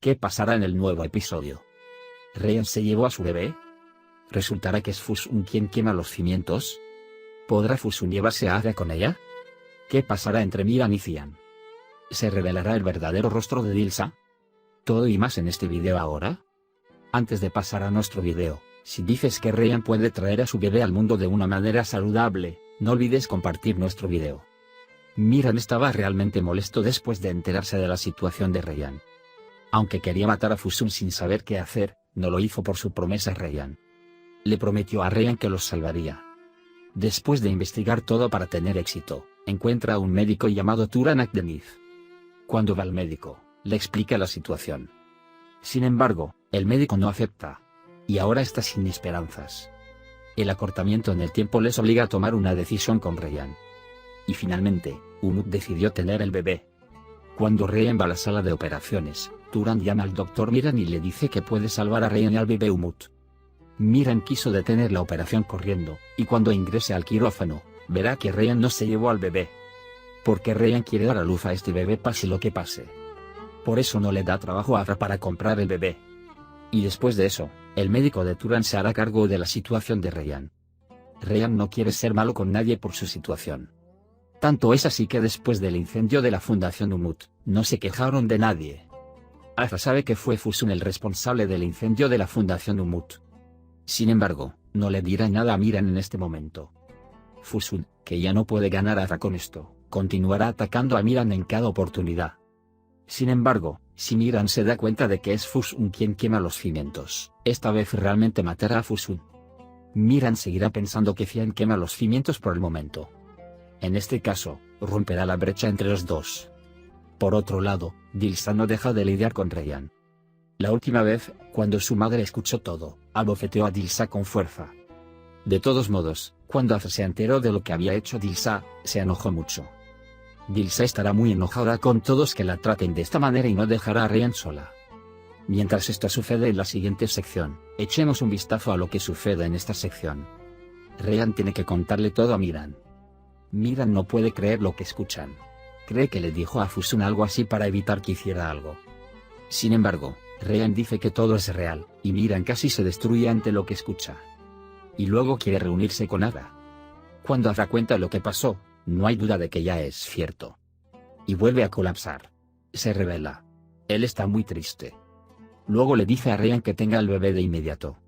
¿Qué pasará en el nuevo episodio? ¿Ryan se llevó a su bebé? ¿Resultará que es Fusun quien quema los cimientos? ¿Podrá Fusun llevarse a Ada con ella? ¿Qué pasará entre Miran y Cian? ¿Se revelará el verdadero rostro de Dilsa? Todo y más en este video ahora. Antes de pasar a nuestro video, si dices que Ryan puede traer a su bebé al mundo de una manera saludable, no olvides compartir nuestro video. Miran estaba realmente molesto después de enterarse de la situación de Ryan. Aunque quería matar a Fusun sin saber qué hacer, no lo hizo por su promesa a Ryan. Le prometió a Ryan que los salvaría. Después de investigar todo para tener éxito, encuentra a un médico llamado Turan Akdeniz. Cuando va al médico, le explica la situación. Sin embargo, el médico no acepta. Y ahora está sin esperanzas. El acortamiento en el tiempo les obliga a tomar una decisión con Ryan. Y finalmente, Umut decidió tener el bebé. Cuando Ryan va a la sala de operaciones, Turan llama al Dr. Miran y le dice que puede salvar a Ryan y al bebé Umut. Miran quiso detener la operación corriendo, y cuando ingrese al quirófano, verá que Ryan no se llevó al bebé. Porque Ryan quiere dar a luz a este bebé pase lo que pase. Por eso no le da trabajo a Afra para comprar el bebé. Y después de eso, el médico de Turan se hará cargo de la situación de Ryan. Ryan no quiere ser malo con nadie por su situación. Tanto es así que después del incendio de la Fundación Umut, no se quejaron de nadie. Afra sabe que fue Fusun el responsable del incendio de la Fundación Umut. Sin embargo, no le dirá nada a Miran en este momento. Fusun, que ya no puede ganar a Afra con esto, continuará atacando a Miran en cada oportunidad. Sin embargo, si Miran se da cuenta de que es Fusun quien quema los cimientos, esta vez realmente matará a Fusun. Miran seguirá pensando que Cian quema los cimientos por el momento. En este caso, romperá la brecha entre los dos. Por otro lado, Dilsa no deja de lidiar con Ryan. La última vez, cuando su madre escuchó todo, abofeteó a Dilsa con fuerza. De todos modos, cuando Afra se enteró de lo que había hecho Dilsa, se enojó mucho. Dilsa estará muy enojada con todos que la traten de esta manera y no dejará a Ryan sola. Mientras esto sucede en la siguiente sección, echemos un vistazo a lo que sucede en esta sección. Ryan tiene que contarle todo a Miran. Miran no puede creer lo que escuchan. Cree que le dijo a Fusun algo así para evitar que hiciera algo. Sin embargo, Ryan dice que todo es real, y Miran casi se destruye ante lo que escucha. Y luego quiere reunirse con Ada. Cuando Afra cuenta lo que pasó, no hay duda de que ya es cierto. Y vuelve a colapsar. Se revela. Él está muy triste. Luego le dice a Ryan que tenga el bebé de inmediato.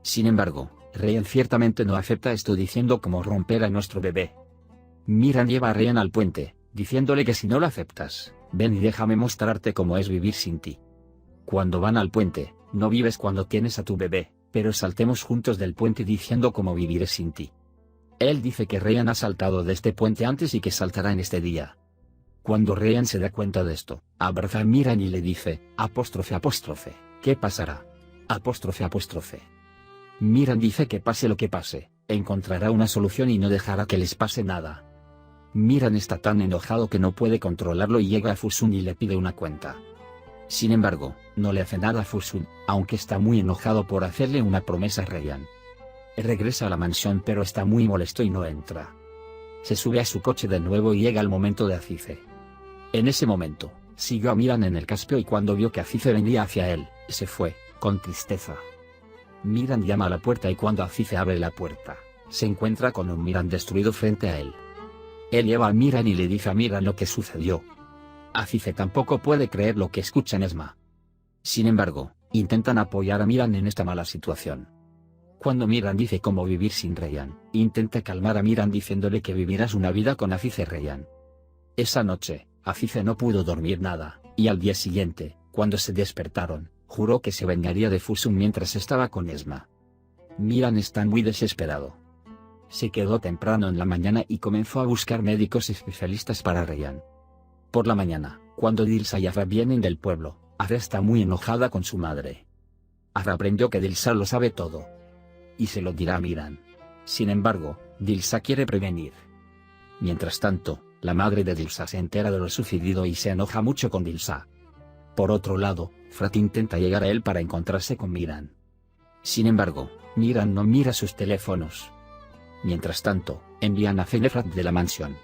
Sin embargo, Ryan ciertamente no acepta esto diciendo cómo romper a nuestro bebé. Miran lleva a Ryan al puente, diciéndole que si no lo aceptas, ven y déjame mostrarte cómo es vivir sin ti. Cuando van al puente, no vives cuando tienes a tu bebé, pero saltemos juntos del puente diciendo cómo viviré sin ti. Él dice que Ryan ha saltado de este puente antes y que saltará en este día. Cuando Ryan se da cuenta de esto, abraza a Miran y le dice, apóstrofe, ¿qué pasará? Apóstrofe. Miran dice que pase lo que pase, encontrará una solución y no dejará que les pase nada. Miran está tan enojado que no puede controlarlo y llega a Fusun y le pide una cuenta. Sin embargo, no le hace nada a Fusun, aunque está muy enojado por hacerle una promesa a Ryan. Regresa a la mansión pero está muy molesto y no entra. Se sube a su coche de nuevo y llega el momento de Azize. En ese momento, siguió a Miran en el Caspio y cuando vio que Azize venía hacia él, se fue, con tristeza. Miran llama a la puerta y cuando Azize abre la puerta, se encuentra con un Miran destruido frente a él. Él lleva a Miran y le dice a Miran lo que sucedió. Azize tampoco puede creer lo que escucha en Esma. Sin embargo, intentan apoyar a Miran en esta mala situación. Cuando Miran dice cómo vivir sin Ryan, intenta calmar a Miran diciéndole que vivirás una vida con Azize Ryan. Esa noche, Azize no pudo dormir nada, y al día siguiente, cuando se despertaron, juró que se vengaría de Fusun mientras estaba con Esma. Miran está muy desesperado. Se quedó temprano en la mañana y comenzó a buscar médicos especialistas para Ryan. Por la mañana, cuando Dilsa y Afra vienen del pueblo, Afra está muy enojada con su madre. Afra aprendió que Dilsa lo sabe todo. Y se lo dirá a Miran. Sin embargo, Dilsa quiere prevenir. Mientras tanto, la madre de Dilsa se entera de lo sucedido y se enoja mucho con Dilsa. Por otro lado, Frat intenta llegar a él para encontrarse con Miran. Sin embargo, Miran no mira sus teléfonos. Mientras tanto, envían a Zeynep de la mansión.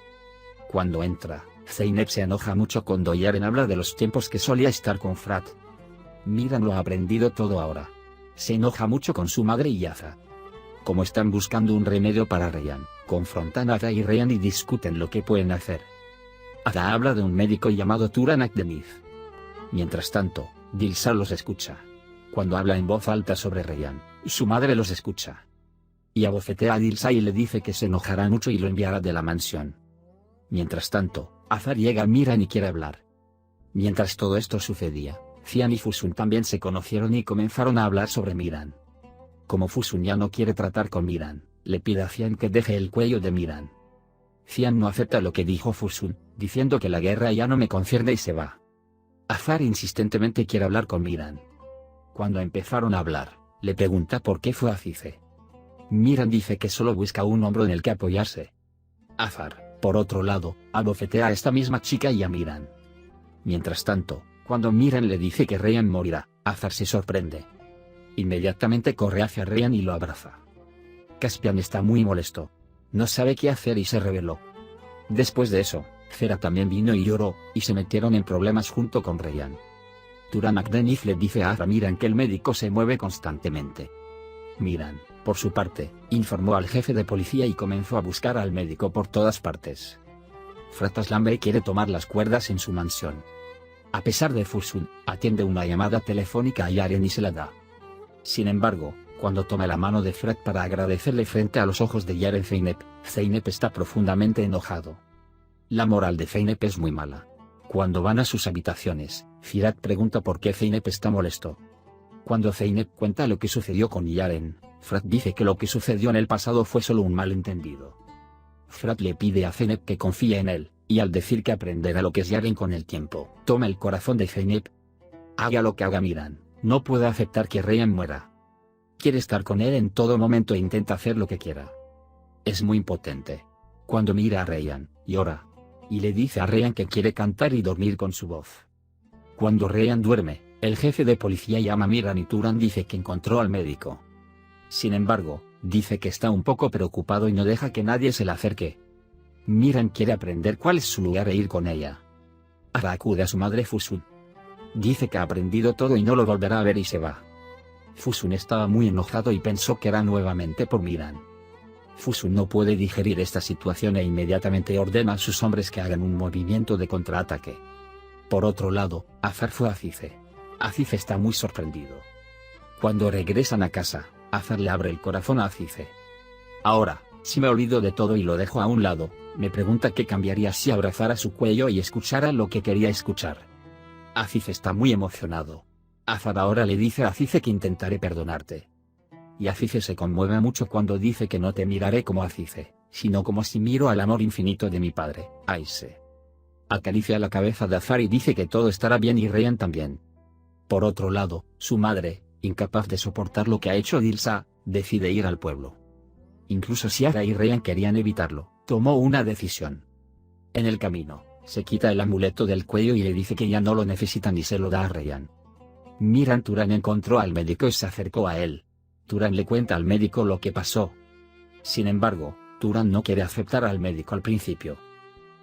Cuando entra, Zeynep se enoja mucho cuando Yaren habla de los tiempos que solía estar con Frat. Miran lo ha aprendido todo ahora. Se enoja mucho con su madre y Aza. Como están buscando un remedio para Ryan, confrontan a Aza y Ryan y discuten lo que pueden hacer. Aza habla de un médico llamado Turan Akdenif. Mientras tanto, Dilsa los escucha. Cuando habla en voz alta sobre Ryan, su madre los escucha. Y abofetea a Dilsa y le dice que se enojará mucho y lo enviará de la mansión. Mientras tanto, Azar llega a Miran y quiere hablar. Mientras todo esto sucedía, Cian y Fusun también se conocieron y comenzaron a hablar sobre Miran. Como Fusun ya no quiere tratar con Miran, le pide a Cian que deje el cuello de Miran. Cian no acepta lo que dijo Fusun, diciendo que la guerra ya no me concierne y se va. Azar insistentemente quiere hablar con Miran. Cuando empezaron a hablar, le pregunta por qué fue a Cice. Miran dice que solo busca un hombro en el que apoyarse. Azar, por otro lado, abofetea a esta misma chica y a Miran. Mientras tanto, cuando Miran le dice que Ryan morirá, Azar se sorprende. Inmediatamente corre hacia Ryan y lo abraza. Caspian está muy molesto. No sabe qué hacer y se rebeló. Después de eso, Cera también vino y lloró, y se metieron en problemas junto con Ryan. Turan Akdenif le dice a Azar Miran que el médico se mueve constantemente. Miran, por su parte, informó al jefe de policía y comenzó a buscar al médico por todas partes. Fratas Lambe quiere tomar las cuerdas en su mansión. A pesar de Fusun, atiende una llamada telefónica a Yaren y se la da. Sin embargo, cuando toma la mano de Fred para agradecerle frente a los ojos de Yaren Zeynep está profundamente enojado. La moral de Zeynep es muy mala. Cuando van a sus habitaciones, Firat pregunta por qué Zeynep está molesto. Cuando Zeynep cuenta lo que sucedió con Yaren, Fred dice que lo que sucedió en el pasado fue solo un malentendido. Fred le pide a Zeynep que confíe en él, y al decir que aprenderá lo que es Yaren con el tiempo, toma el corazón de Zeynep. Haga lo que haga Miran, no puede aceptar que Ryan muera. Quiere estar con él en todo momento e intenta hacer lo que quiera. Es muy impotente. Cuando mira a Ryan, llora. Y le dice a Ryan que quiere cantar y dormir con su voz. Cuando Ryan duerme, el jefe de policía llama a Miran y Turan dice que encontró al médico. Sin embargo, dice que está un poco preocupado y no deja que nadie se le acerque. Miran quiere aprender cuál es su lugar e ir con ella. Ahora acude a su madre Fusun. Dice que ha aprendido todo y no lo volverá a ver y se va. Fusun estaba muy enojado y pensó que era nuevamente por Miran. Fusun no puede digerir esta situación e inmediatamente ordena a sus hombres que hagan un movimiento de contraataque. Por otro lado, Azar fue a Cice. Cice está muy sorprendido. Cuando regresan a casa, Azar le abre el corazón a Cice. Ahora, si me olvido de todo y lo dejo a un lado, me pregunta qué cambiaría si abrazara su cuello y escuchara lo que quería escuchar. Cice está muy emocionado. Azar ahora le dice a Cice que intentaré perdonarte. Y Cice se conmueve mucho cuando dice que no te miraré como Cice, sino como si miro al amor infinito de mi padre, Aise. Acaricia la cabeza de Azar y dice que todo estará bien y Ryan también. Por otro lado, su madre, incapaz de soportar lo que ha hecho Dilsa, decide ir al pueblo. Incluso si Azar y Ryan querían evitarlo, tomó una decisión. En el camino, se quita el amuleto del cuello y le dice que ya no lo necesitan y se lo da a Ryan. Miran Turan encontró al médico y se acercó a él. Turan le cuenta al médico lo que pasó. Sin embargo, Turan no quiere aceptar al médico al principio.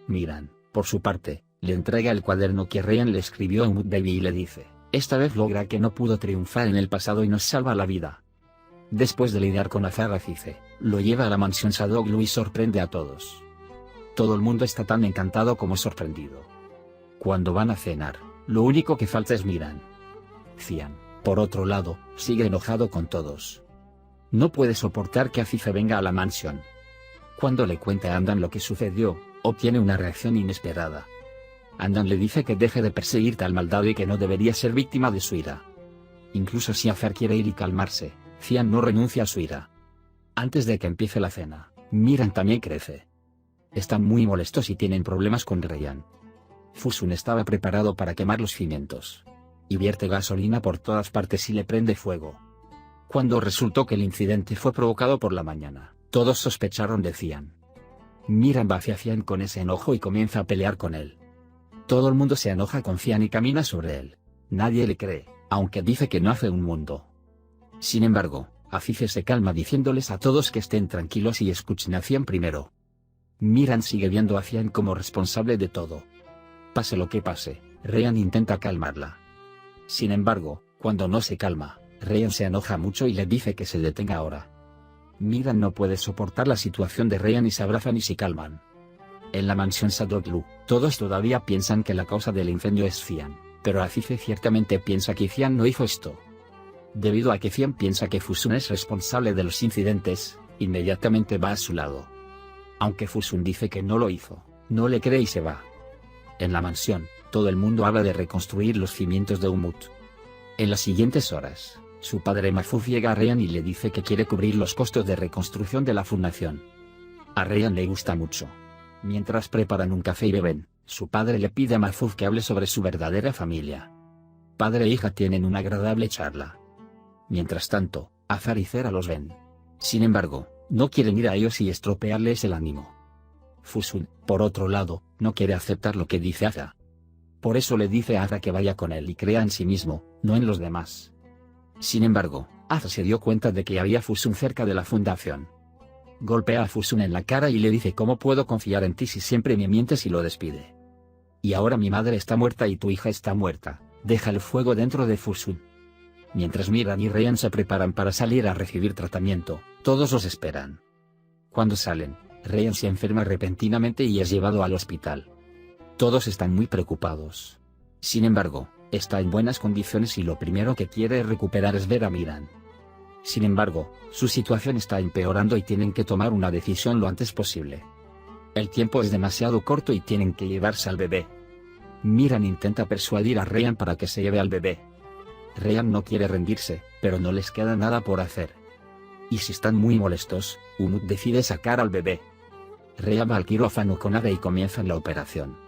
Miran, por su parte, le entrega el cuaderno que Ryan le escribió a Mudbaby y le dice, esta vez logra que no pudo triunfar en el pasado y nos salva la vida. Después de lidiar con Azar Cice, lo lleva a la mansión Sadoglu y sorprende a todos. Todo el mundo está tan encantado como sorprendido. Cuando van a cenar, lo único que falta es Miran. Cian, por otro lado, sigue enojado con todos. No puede soportar que Cice venga a la mansión. Cuando le cuenta a Andan lo que sucedió, obtiene una reacción inesperada. Andan le dice que deje de perseguir tal maldad y que no debería ser víctima de su ira. Incluso si Azar quiere ir y calmarse, Cian no renuncia a su ira. Antes de que empiece la cena, Miran también crece. Están muy molestos y tienen problemas con Ryan. Fusun estaba preparado para quemar los cimientos. Y vierte gasolina por todas partes y le prende fuego. Cuando resultó que el incidente fue provocado por la mañana, todos sospecharon de Cian. Miran va hacia Cian con ese enojo y comienza a pelear con él. Todo el mundo se enoja con Cian y camina sobre él. Nadie le cree, aunque dice que no hace un mundo. Sin embargo, Cice se calma diciéndoles a todos que estén tranquilos y escuchen a Cian primero. Miran sigue viendo a Cian como responsable de todo. Pase lo que pase, Ryan intenta calmarla. Sin embargo, Cuando no se calma, Ryan se enoja mucho y le dice que se detenga ahora. Miran no puede soportar la situación de Ryan y se abrazan y se calman. En la mansión Sadoglu, todos todavía piensan que la causa del incendio es Fian, pero Azize ciertamente piensa que Fian no hizo esto. Debido a que Fian piensa que Fusun es responsable de los incidentes, inmediatamente va a su lado. Aunque Fusun dice que no lo hizo, no le cree y se va. En la mansión, todo el mundo habla de reconstruir los cimientos de Umut. En las siguientes horas, su padre Mahfouz llega a Ryan y le dice que quiere cubrir los costos de reconstrucción de la fundación. A Ryan le gusta mucho. Mientras preparan un café y beben, su padre le pide a Mahfouz que hable sobre su verdadera familia. Padre e hija tienen una agradable charla. Mientras tanto, Azar y Zera los ven. Sin embargo, no quieren ir a ellos y estropearles el ánimo. Fusun, por otro lado, no quiere aceptar lo que dice Azar. Por eso le dice a Azar que vaya con él y crea en sí mismo, no en los demás. Sin embargo, Azar se dio cuenta de que había Fusun cerca de la fundación. Golpea a Fusun en la cara y le dice: ¿cómo puedo confiar en ti si siempre me mientes? Y lo despide. Y ahora mi madre está muerta y tu hija está muerta, deja el fuego dentro de Fusun. Mientras Miran y Ryan se preparan para salir a recibir tratamiento, todos los esperan. Cuando salen, Ryan se enferma repentinamente y es llevado al hospital. Todos están muy preocupados. Sin embargo, está en buenas condiciones y lo primero que quiere recuperar es ver a Miran. Sin embargo, su situación está empeorando y tienen que tomar una decisión lo antes posible. El tiempo es demasiado corto y tienen que llevarse al bebé. Miran intenta persuadir a Ryan para que se lleve al bebé. Ryan no quiere rendirse, pero no les queda nada por hacer. Y si están muy molestos, Umut decide sacar al bebé. Ryan va al quirófano con Ada y comienzan la operación.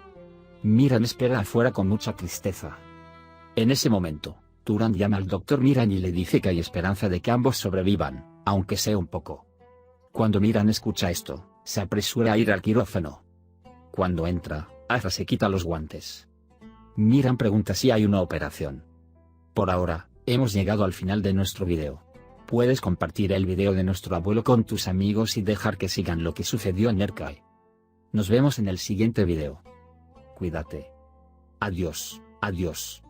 Miran espera afuera con mucha tristeza. En ese momento, Turan llama al Dr. Miran y le dice que hay esperanza de que ambos sobrevivan, aunque sea un poco. Cuando Miran escucha esto, se apresura a ir al quirófano. Cuando entra, Azra se quita los guantes. Miran pregunta si hay una operación. Por ahora, hemos llegado al final de nuestro video. Puedes compartir el video de nuestro abuelo con tus amigos y dejar que sigan lo que sucedió en Erkai. Nos vemos en el siguiente video. Cuídate. Adiós, adiós.